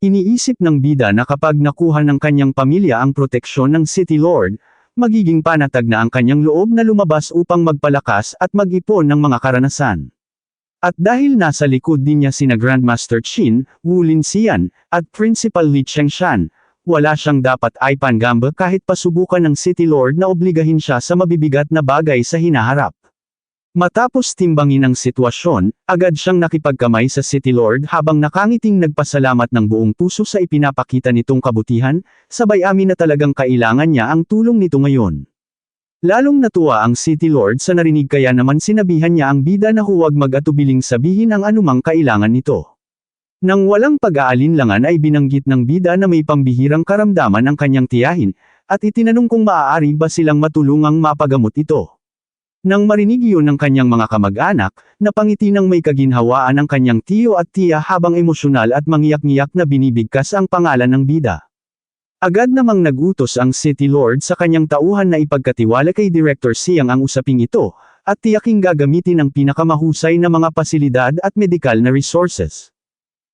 Iniisip ng bida na kapag nakuha ng kanyang pamilya ang proteksyon ng City Lord, magiging panatag na ang kanyang loob na lumabas upang magpalakas at mag-ipon ng mga karanasan. At dahil nasa likod din niya sina Grandmaster Qin, Wu Linxian, at Principal Li Chengshan, wala siyang dapat ay panggamba kahit pasubukan ng City Lord na obligahin siya sa mabibigat na bagay sa hinaharap. Matapos timbangin ang sitwasyon, agad siyang nakipagkamay sa City Lord habang nakangiting nagpasalamat ng buong puso sa ipinapakita nitong kabutihan, sabay amin na talagang kailangan niya ang tulong nito ngayon. Lalong natuwa ang City Lord sa narinig kaya naman sinabihan niya ang bida na huwag mag-atubiling sabihin ang anumang kailangan nito. Nang walang pag-aalinlangan ay binanggit ng bida na may pambihirang karamdaman ang kanyang tiyahin, at itinanong kung maaari ba silang matulungang mapagamot ito. Nang marinig iyon ng kanyang mga kamag-anak, napangiti ng may kaginhawaan ang kanyang tiyo at tiya habang emosyonal at mangiyak-ngiyak na binibigkas ang pangalan ng bida. Agad namang nagutos ang City Lord sa kanyang tauhan na ipagkatiwala kay Director Siang ang usaping ito, at tiyaking gagamitin ang pinakamahusay na mga pasilidad at medikal na resources.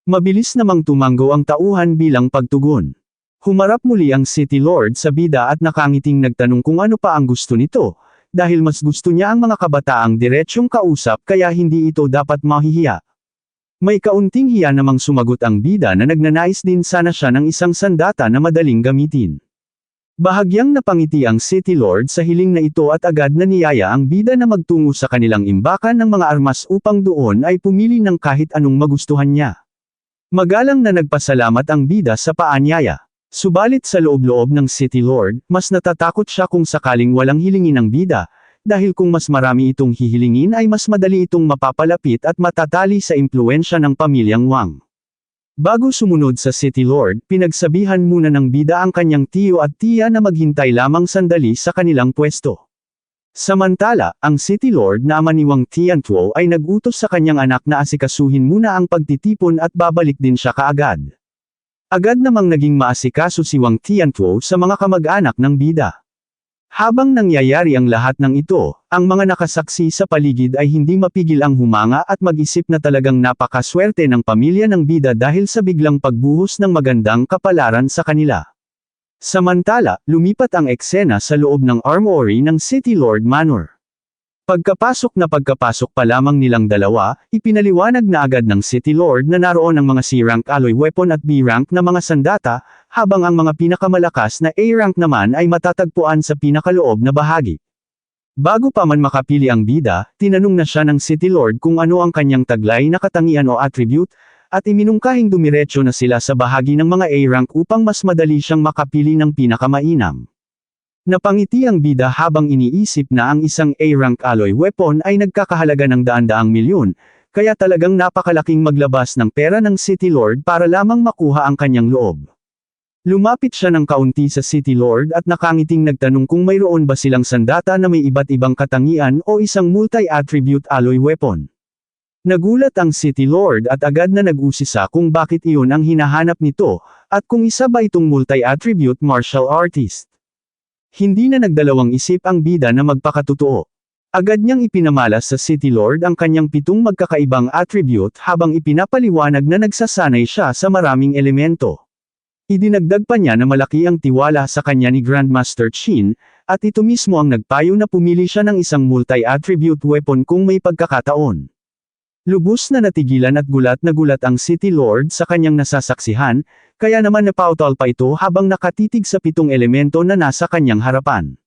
Mabilis namang tumanggo ang tauhan bilang pagtugon. Humarap muli ang City Lord sa bida at nakangiting nagtanong kung ano pa ang gusto nito, dahil mas gusto niya ang mga kabataang diretsyong kausap kaya hindi ito dapat mahihiya. May kaunting hiya namang sumagot ang bida na nagnanais din sana siya ng isang sandata na madaling gamitin. Bahagyang napangiti ang City Lord sa hiling na ito at agad na niyaya ang bida na magtungo sa kanilang imbakan ng mga armas upang doon ay pumili ng kahit anong magustuhan niya. Magalang na nagpasalamat ang bida sa paanyaya. Subalit sa loob-loob ng City Lord, mas natatakot siya kung sakaling walang hilingin ng bida, dahil kung mas marami itong hihilingin ay mas madali itong mapapalapit at matatali sa impluensya ng pamilyang Wang. Bago sumunod sa City Lord, pinagsabihan muna ng bida ang kanyang tiyo at tiya na maghintay lamang sandali sa kanilang pwesto. Samantala, ang City Lord na ama ni Wang Tiantuo ay nagutos sa kanyang anak na asikasuhin muna ang pagtitipon at babalik din siya kaagad. Agad namang naging maasikaso si Wang Tiantuo sa mga kamag-anak ng bida. Habang nangyayari ang lahat ng ito, ang mga nakasaksi sa paligid ay hindi mapigil ang humanga at mag-isip na talagang napakaswerte ng pamilya ng bida dahil sa biglang pagbuhos ng magandang kapalaran sa kanila. Samantala, lumipat ang eksena sa loob ng armory ng City Lord Manor. Pagkapasok pa lamang nilang dalawa, ipinaliwanag na agad ng City Lord na naroon ang mga C-rank alloy weapon at B-rank na mga sandata, habang ang mga pinakamalakas na A-rank naman ay matatagpuan sa pinakaloob na bahagi. Bago pa man makapili ang bida, tinanong na siya ng City Lord kung ano ang kanyang taglay na katangian o attribute, at iminungkahing dumiretso na sila sa bahagi ng mga A-rank upang mas madali siyang makapili ng pinakamainam. Napangiti ang bida habang iniisip na ang isang A-rank alloy weapon ay nagkakahalaga ng daan-daang milyon, kaya talagang napakalaking maglabas ng pera ng City Lord para lamang makuha ang kanyang loob. Lumapit siya ng kaunti sa City Lord at nakangiting nagtanong kung mayroon ba silang sandata na may iba't ibang katangian o isang multi-attribute alloy weapon. Nagulat ang City Lord at agad na nag-usisa kung bakit iyon ang hinahanap nito, at kung isa ba itong multi-attribute martial artist. Hindi na nagdalawang isip ang bida na magpakatotoo. Agad niyang ipinamalas sa City Lord ang kanyang 7 magkakaibang attribute habang ipinapaliwanag na nagsasanay siya sa maraming elemento. Idinagdag pa niya na malaki ang tiwala sa kanya ni Grandmaster Qin, at ito mismo ang nagpayo na pumili siya ng isang multi-attribute weapon kung may pagkakataon. Lubos na natigilan at gulat na gulat ang City Lord sa kanyang nasasaksihan, kaya naman napautal pa ito habang nakatitig sa 7 elemento na nasa kanyang harapan.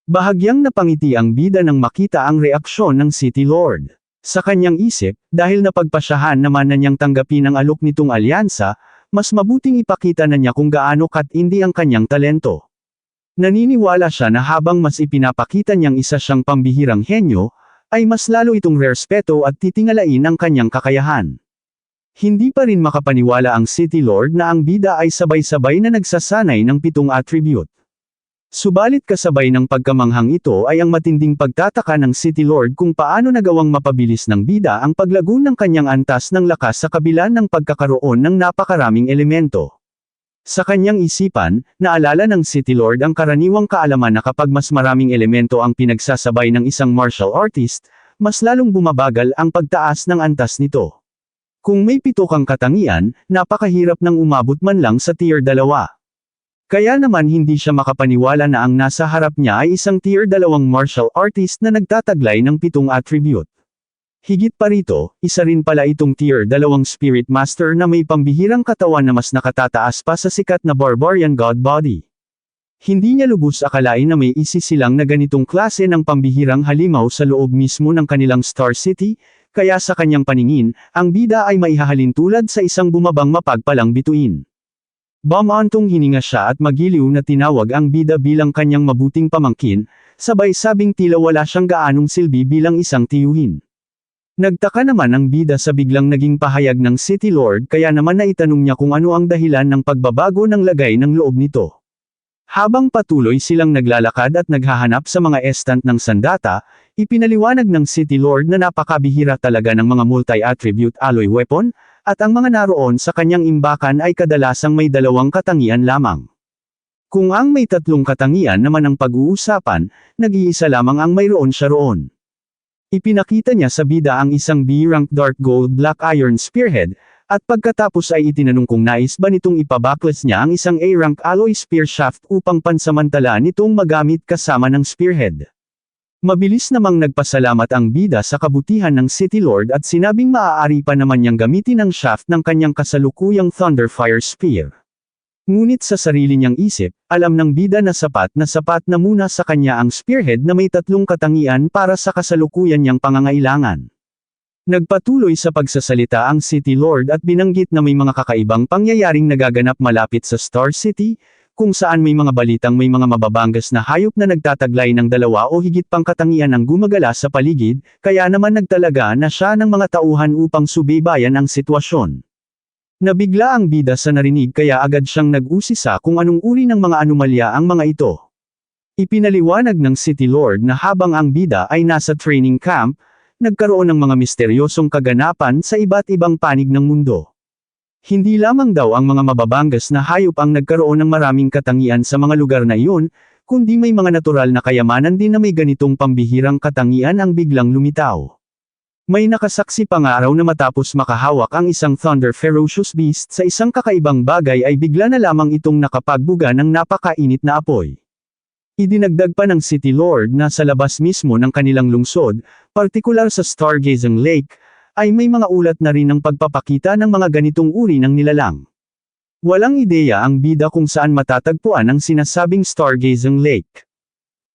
Bahagyang napangiti ang bida nang makita ang reaksyon ng City Lord. Sa kanyang isip, dahil napagpasyahan naman na niyang tanggapin ang alok nitong alyansa, mas mabuting ipakita na niya kung gaano katindi ang kanyang talento. Naniniwala siya na habang mas ipinapakita niyang isa siyang pambihirang henyo, ay mas lalo itong respeto at titingalain ang kanyang kakayahan. Hindi pa rin makapaniwala ang City Lord na ang bida ay sabay-sabay na nagsasanay ng 7 attribute. Subalit kasabay ng pagkamanghang ito ay ang matinding pagtataka ng City Lord kung paano nagawang mapabilis ng bida ang paglago ng kanyang antas ng lakas sa kabila ng pagkakaroon ng napakaraming elemento. Sa kanyang isipan, naalala ng City Lord ang karaniwang kaalaman na kapag mas maraming elemento ang pinagsasabay ng isang martial artist, mas lalong bumabagal ang pagtaas ng antas nito. Kung may 7 kang katangian, napakahirap nang umabot man lang sa tier 2. Kaya naman hindi siya makapaniwala na ang nasa harap niya ay isang tier 2 martial artist na nagtataglay ng 7 attribute. Higit pa rito, isa rin pala itong tier 2 spirit master na may pambihirang katawan na mas nakatataas pa sa sikat na barbarian god body. Hindi niya lubos akalain na may isisilang na ganitong klase ng pambihirang halimaw sa loob mismo ng kanilang Star City, kaya sa kanyang paningin, ang bida ay maihahalin tulad sa isang bumabang mapagpalang bituin. Bamantong hininga siya at magiliw na tinawag ang bida bilang kanyang mabuting pamangkin, sabay sabing tila wala siyang gaanong silbi bilang isang tiyuhin. Nagtaka naman ang bida sa biglang naging pahayag ng City Lord kaya naman naitanong niya kung ano ang dahilan ng pagbabago ng lagay ng loob nito. Habang patuloy silang naglalakad at naghahanap sa mga estant ng sandata, ipinaliwanag ng City Lord na napakabihira talaga ng mga multi-attribute alloy weapon, at ang mga naroon sa kanyang imbakan ay kadalasang may 2 katangian lamang. Kung ang may 3 katangian naman ang pag-uusapan, nag-iisa lamang ang mayroon siya roon. Ipinakita niya sa bida ang isang B-rank dark gold black iron spearhead, at pagkatapos ay itinanong kung nais ba nitong ipabaklas niya ang isang A-rank alloy spear shaft upang pansamantala nitong magamit kasama ng spearhead. Mabilis namang nagpasalamat ang bida sa kabutihan ng City Lord at sinabing maaari pa naman niyang gamitin ang shaft ng kanyang kasalukuyang Thunderfire Spear. Ngunit sa sarili niyang isip, alam ng bida na sapat na muna sa kanya ang spearhead na may 3 katangian para sa kasalukuyan niyang pangangailangan. Nagpatuloy sa pagsasalita ang City Lord at binanggit na may mga kakaibang pangyayaring nagaganap malapit sa Star City, kung saan may mga balitang may mga mababangas na hayop na nagtataglay ng 2 o higit pang katangian ang gumagala sa paligid, kaya naman nagtalaga na siya ng mga tauhan upang subaybayan ang sitwasyon. Nabigla ang bida sa narinig kaya agad siyang nag-usisa kung anong uri ng mga anomalya ang mga ito. Ipinaliwanag ng City Lord na habang ang bida ay nasa training camp, nagkaroon ng mga misteryosong kaganapan sa iba't ibang panig ng mundo. Hindi lamang daw ang mga mababangas na hayop ang nagkaroon ng maraming katangian sa mga lugar na iyon, kundi may mga natural na kayamanan din na may ganitong pambihirang katangian ang biglang lumitaw. May nakasaksi pa nga raw na matapos makahawak ang isang Thunder Ferocious Beast sa isang kakaibang bagay ay bigla na lamang itong nakapagbuga ng napakainit na apoy. Idinagdag pa ng City Lord na sa labas mismo ng kanilang lungsod, partikular sa Stargazing Lake, ay may mga ulat na rin ng pagpapakita ng mga ganitong uri ng nilalang. Walang ideya ang bida kung saan matatagpuan ang sinasabing Stargazing Lake.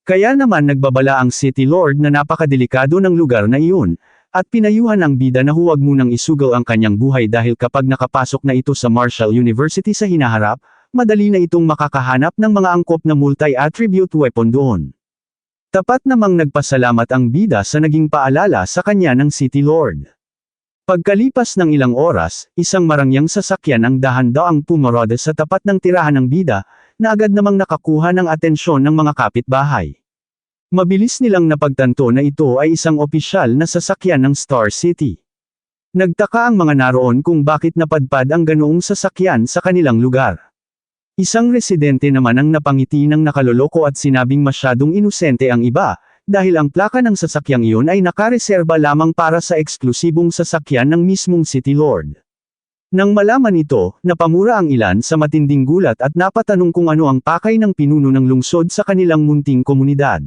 Kaya naman nagbabala ang City Lord na napakadelikado ng lugar na iyon, at pinayuhan ang bida na huwag munang isugal ang kanyang buhay dahil kapag nakapasok na ito sa Marshall University sa hinaharap, madali na itong makakahanap ng mga angkop na multi-attribute weapon doon. Tapat namang nagpasalamat ang bida sa naging paalala sa kanya ng City Lord. Pagkalipas ng ilang oras, isang marangyang sasakyan ang dahan-daang pumarada sa tapat ng tirahan ng bida, na agad namang nakakuha ng atensyon ng mga kapitbahay. Mabilis nilang napagtanto na ito ay isang opisyal na sasakyan ng Star City. Nagtaka ang mga naroon kung bakit napadpad ang ganoong sasakyan sa kanilang lugar. Isang residente naman ang napangiti ng nakaloloko at sinabing masyadong inosente ang iba, dahil ang plaka ng sasakyang iyon ay nakareserba lamang para sa eksklusibong sasakyan ng mismong City Lord. Nang malaman ito, napamura ang ilan sa matinding gulat at napatanong kung ano ang pakay ng pinuno ng lungsod sa kanilang munting komunidad.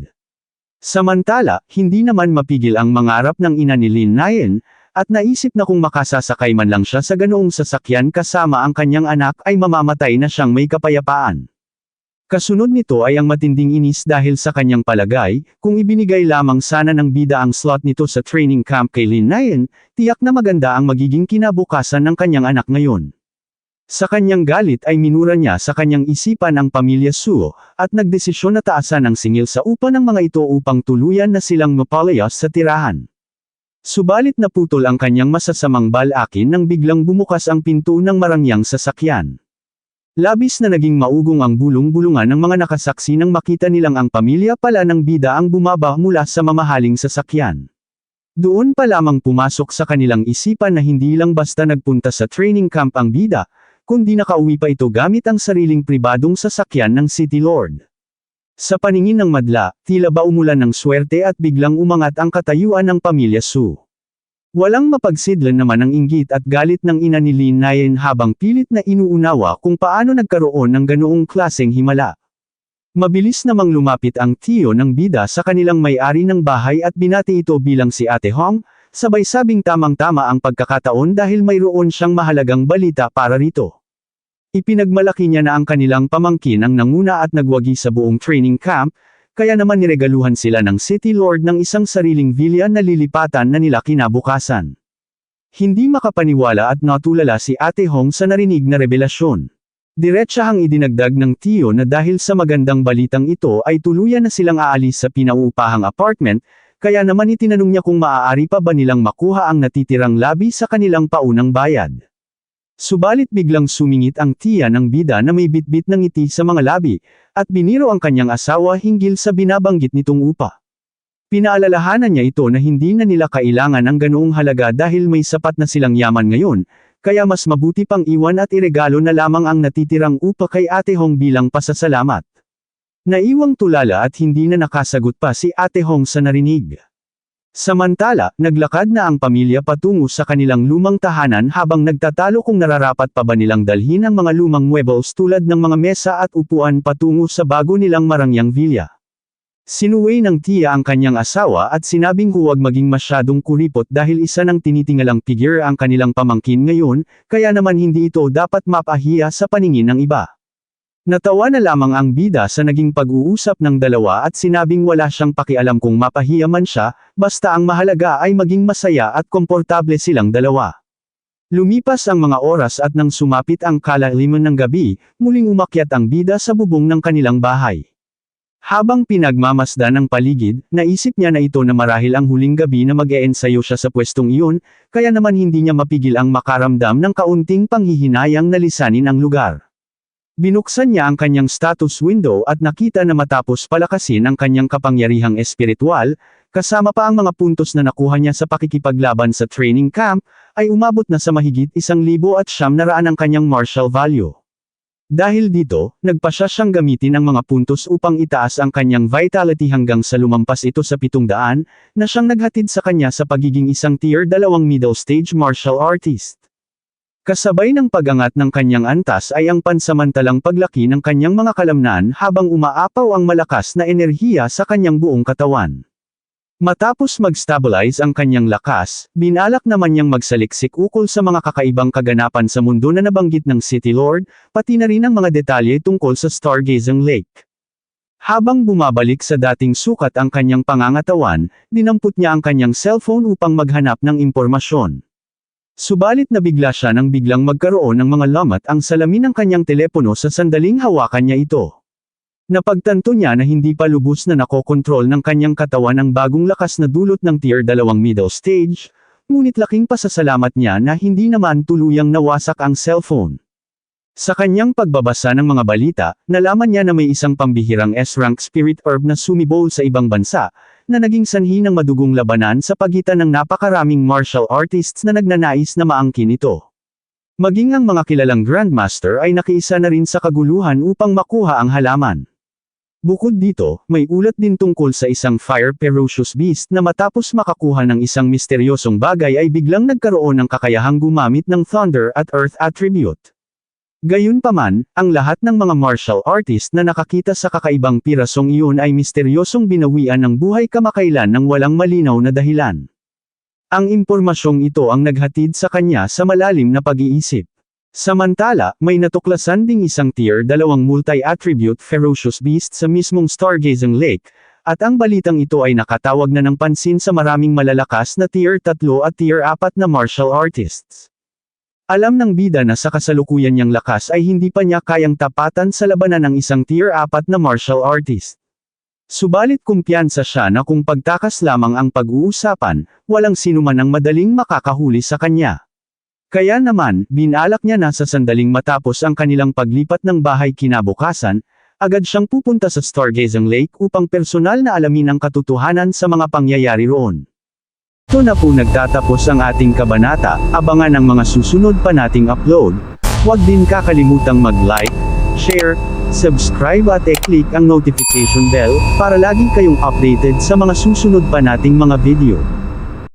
Samantala, hindi naman mapigil ang mangarap ng ina ni Lin Nayen, at naisip na kung makasasakay man lang siya sa ganoong sasakyan kasama ang kanyang anak ay mamamatay na siyang may kapayapaan. Kasunod nito ay ang matinding inis dahil sa kanyang palagay, kung ibinigay lamang sana ng bida ang slot nito sa training camp kay Lin Nayen, tiyak na maganda ang magiging kinabukasan ng kanyang anak ngayon. Sa kanyang galit ay minura niya sa kanyang isipan ang pamilya Suo, at nagdesisyon na taasan ang singil sa upa ng mga ito upang tuluyan na silang mapalayas sa tirahan. Subalit naputol ang kanyang masasamang balakin nang biglang bumukas ang pinto ng marangyang sasakyan. Labis na naging maugong ang bulong-bulungan ng mga nakasaksi nang makita nilang ang pamilya pala ng bida ang bumaba mula sa mamahaling sasakyan. Doon pa lamang pumasok sa kanilang isipan na hindi lang basta nagpunta sa training camp ang bida, kundi nakauwi pa ito gamit ang sariling pribadong sasakyan ng City Lord. Sa paningin ng madla, tila ba umulan ng swerte at biglang umangat ang katayuan ng pamilya Su. Walang mapagsidlan naman ang inggit at galit ng ina ni Lin Nayen habang pilit na inuunawa kung paano nagkaroon ng ganoong klaseng himala. Mabilis namang lumapit ang tiyo ng bida sa kanilang may-ari ng bahay at binati ito bilang si Ate Hong, sabay sabing tamang-tama ang pagkakataon dahil mayroon siyang mahalagang balita para rito. Ipinagmalaki niya na ang kanilang pamangkin ang nanguna at nagwagi sa buong training camp, kaya naman niregaluhan sila ng City Lord ng isang sariling villa na lilipatan na nila kinabukasan. Hindi makapaniwala at natulala si Ate Hong sa narinig na revelasyon. Diretsahang idinagdag ng tiyo na dahil sa magandang balitang ito ay tuluyan na silang aalis sa pinauupahang apartment, kaya naman itinanong niya kung maaari pa ba nilang makuha ang natitirang labi sa kanilang paunang bayad. Subalit biglang sumingit ang tiya ng bida na may bitbit ng ngiti sa mga labi, at biniro ang kanyang asawa hinggil sa binabanggit nitong upa. Pinaalalahanan niya ito na hindi na nila kailangan ng ganoong halaga dahil may sapat na silang yaman ngayon, kaya mas mabuti pang iwan at iregalo na lamang ang natitirang upa kay Ate Hong bilang pasasalamat. Naiwang tulala at hindi na nakasagot pa si Ate Hong sa narinig. Samantala, naglakad na ang pamilya patungo sa kanilang lumang tahanan habang nagtatalo kung nararapat pa ba nilang dalhin ang mga lumang muebles tulad ng mga mesa at upuan patungo sa bago nilang marangyang villa. Sinuway ng tiya ang kanyang asawa at sinabing huwag maging masyadong kuripot dahil isa ng tinitingalang figure ang kanilang pamangkin ngayon, kaya naman hindi ito dapat mapahiya sa paningin ng iba. Natawa na lamang ang bida sa naging pag-uusap ng dalawa at sinabing wala siyang pakialam kung mapahiya man siya, basta ang mahalaga ay maging masaya at komportable silang dalawa. Lumipas ang mga oras at nang sumapit ang kalaliman ng gabi, muling umakyat ang bida sa bubong ng kanilang bahay. Habang pinagmamasdan ang paligid, naisip niya na ito na marahil ang huling gabi na mag-e-ensayo siya sa pwestong iyon, kaya naman hindi niya mapigil ang makaramdam ng kaunting panghihinayang na lisanin ang lugar. Binuksan niya ang kanyang status window at nakita na matapos palakasin ang kanyang kapangyarihang espiritual, kasama pa ang mga puntos na nakuha niya sa pakikipaglaban sa training camp, ay umabot na sa mahigit 1,900 ang kanyang martial value. Dahil dito, nagpasya siyang gamitin ang mga puntos upang itaas ang kanyang vitality hanggang sa lumampas ito sa 700, na siyang naghatid sa kanya sa pagiging isang tier 2 middle stage martial artist. Kasabay ng pag-angat ng kanyang antas ay ang pansamantalang paglaki ng kanyang mga kalamnan habang umaapaw ang malakas na enerhiya sa kanyang buong katawan. Matapos mag-stabilize ang kanyang lakas, binalak naman niyang magsaliksik ukol sa mga kakaibang kaganapan sa mundo na nabanggit ng City Lord, pati na rin ang mga detalye tungkol sa Stargazing Lake. Habang bumabalik sa dating sukat ang kanyang pangangatawan, dinampot niya ang kanyang cellphone upang maghanap ng impormasyon. Subalit nabigla siya nang biglang magkaroon ng mga lamat ang salamin ng kanyang telepono sa sandaling hawakan niya ito. Napagtanto niya na hindi pa lubos na nakokontrol ng kanyang katawan ang bagong lakas na dulot ng tier 2 middle stage, ngunit laking pasasalamat niya na hindi naman tuluyang nawasak ang cellphone. Sa kanyang pagbabasa ng mga balita, nalaman niya na may isang pambihirang S-rank spirit herb na sumibol sa ibang bansa, na naging sanhi ng madugong labanan sa pagitan ng napakaraming martial artists na nagnanais na maangkin ito. Maging ang mga kilalang grandmaster ay nakiisa na rin sa kaguluhan upang makuha ang halaman. Bukod dito, may ulat din tungkol sa isang fire ferocious beast na matapos makakuha ng isang misteryosong bagay ay biglang nagkaroon ng kakayahang gumamit ng thunder at earth attribute. Gayunpaman, ang lahat ng mga martial artist na nakakita sa kakaibang pirasong iyon ay misteryosong binawian ng buhay kamakailan ng walang malinaw na dahilan. Ang impormasyong ito ang naghatid sa kanya sa malalim na pag-iisip. Samantala, may natuklasan ding isang tier 2 multi-attribute ferocious beast sa mismong Stargazing Lake, at ang balitang ito ay nakatawag na ng pansin sa maraming malalakas na tier 3 at tier 4 na martial artists. Alam ng bida na sa kasalukuyan niyang lakas ay hindi pa niya kayang tapatan sa labanan ng isang tier 4 na martial artist. Subalit kumpiyansa siya na kung pagtakas lamang ang pag-uusapan, walang sinuman ang madaling makakahuli sa kanya. Kaya naman, binalak niya na sa sandaling matapos ang kanilang paglipat ng bahay kinabukasan, agad siyang pupunta sa Stargazing Lake upang personal na alamin ang katotohanan sa mga pangyayari roon. Ito na po nagtatapos ang ating kabanata, abangan ang mga susunod pa nating upload. Huwag din kakalimutang mag-like, share, subscribe at i-click ang notification bell, para lagi kayong updated sa mga susunod pa nating mga video.